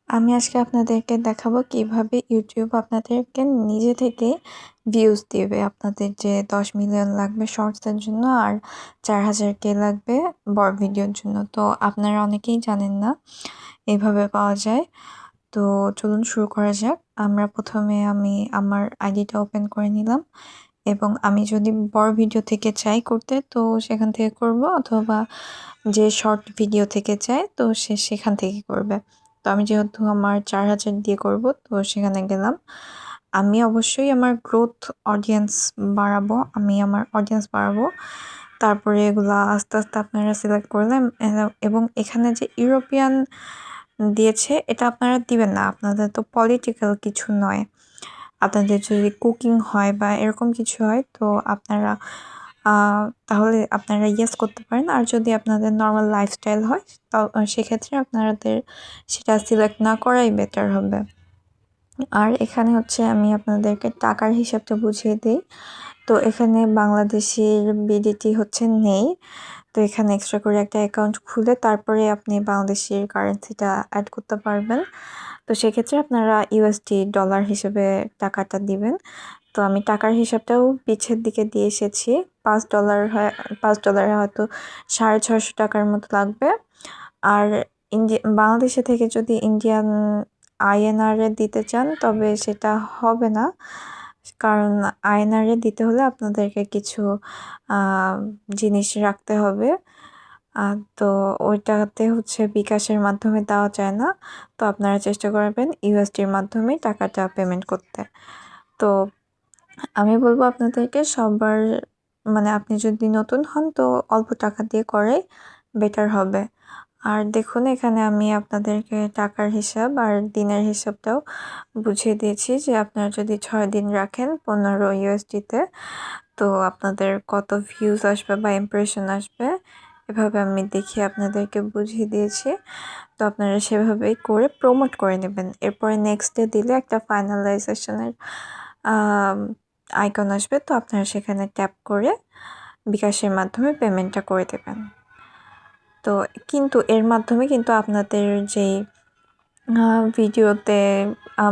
আমি আজকে আপনাদেরকে দেখাবো কিভাবে ইউটিউব আপনাদেরকে নিজে থেকে ভিউজ দিবে। আপনাদের যে 10 মিলিয়ন লাগবে শর্টসের জন্য আর 4000 লাগবে বড় ভিডিওর জন্য। তো আপনারা অনেকেই জানেন না এইভাবে পাওয়া যায়। তো চলুন শুরু করা যাক। আমি আমার আইডিটা ওপেন করে নিলাম এবং আমি যদি বড় ভিডিও থেকে চাই করতে তো সেখান থেকে করব, অথবা যে শর্ট ভিডিও থেকে চায় তো সে সেখান থেকে করবে। তো আমি যেহেতু আমার 4000 দিয়ে করব তো সেখানে গেলাম। আমি অবশ্যই আমার আমার অডিয়েন্স বাড়াবো। তারপরে এগুলা আস্তে আস্তে আপনারা সিলেক্ট করলেন এবং এখানে যে ইউরোপিয়ান দিয়েছে এটা আপনারা দিবেন না, আপনাদের তো পলিটিক্যাল কিছু নয়। আপনাদের যদি কুকিং হয় বা এরকম কিছু হয় তো আপনারা তাহলে আপনারা ইয়েস করতে পারেন। আর যদি আপনাদের নর্মাল লাইফস্টাইল হয় সেক্ষেত্রে আপনাদের সেটা সিলেক্ট না করাই বেটার হবে। আর এখানে হচ্ছে আমি আপনাদেরকে টাকার হিসাবটা বুঝিয়ে দিই। তো এখানে বাংলাদেশের বিডিটি হচ্ছে নেই। তো এখানে এক্সট্রা করে একটা অ্যাকাউন্ট খুলে তারপরে আপনি বাংলাদেশের কারেন্সিটা অ্যাড করতে পারবেন। তো সেক্ষেত্রে আপনারা ইউএসডি ডলার হিসেবে টাকাটা দিবেন। তো আমি টাকার হিসাবটাও পিছের দিকে দিয়ে এসেছি। $5 হয়তো 650 টাকার মতো লাগবে। আর বাংলাদেশে থেকে যদি ইন্ডিয়ান আইএনআরে দিতে চান তবে সেটা হবে না, কারণ আইএনআরে দিতে হলে আপনাদেরকে কিছু জিনিস রাখতে হবে। তো ওইটাতে হচ্ছে বিকাশের মাধ্যমে দেওয়া যায় না। তো আপনারা চেষ্টা করবেন ইউএসডির মাধ্যমে টাকাটা পেমেন্ট করতে। তো আমি বলবো আপনাদেরকে সবার আপনি যদি নতুন হন তো অল্প টাকা দিয়ে করাই বেটার হবে। আর দেখুন এখানে আমি আপনাদেরকে টাকার হিসাব আর দিনের হিসাবটাও বুঝিয়ে দিয়েছি যে আপনারা যদি 6 দিন রাখেন 15 ইউএসডিতে তো আপনাদের কত ভিউজ আসবে বা ইমপ্রেশন আসবে, এভাবে আমি দেখিয়ে আপনাদেরকে বুঝিয়ে দিয়েছি। তো আপনারা সেভাবেই করে প্রমোট করে নেবেন। এরপরে নেক্সট ডে দিলে একটা ফাইনালাইজেশনের আইকন আসবে, তো আপনারা সেখানে ট্যাপ করে বিকাশের মাধ্যমে পেমেন্টটা করে দেবেন। তো কিন্তু এর মাধ্যমে কিন্তু আপনাদের যেই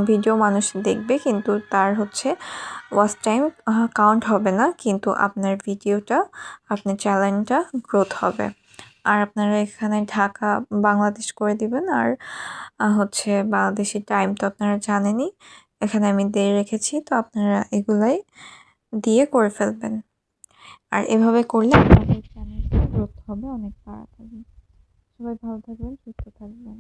ভিডিও মানুষ দেখবে কিন্তু তার হচ্ছে ওয়াচ টাইম কাউন্ট হবে না, কিন্তু আপনার চ্যানেলটা গ্রোথ হবে। আর আপনারা এখানে ঢাকা বাংলাদেশ করে দিবেন। আর হচ্ছে বাংলাদেশের টাইম তো আপনারা জানেনই, এখানে আমি দিয়ে রেখেছি। তো আপনারা এগুলাই দিয়ে করে ফেলবেন। আর এভাবে করলে আপনাদের চ্যানেলটা গ্রোথ হবে অনেক তাড়াতাড়ি। সবাই ভালো থাকবেন, সুস্থ থাকবেন।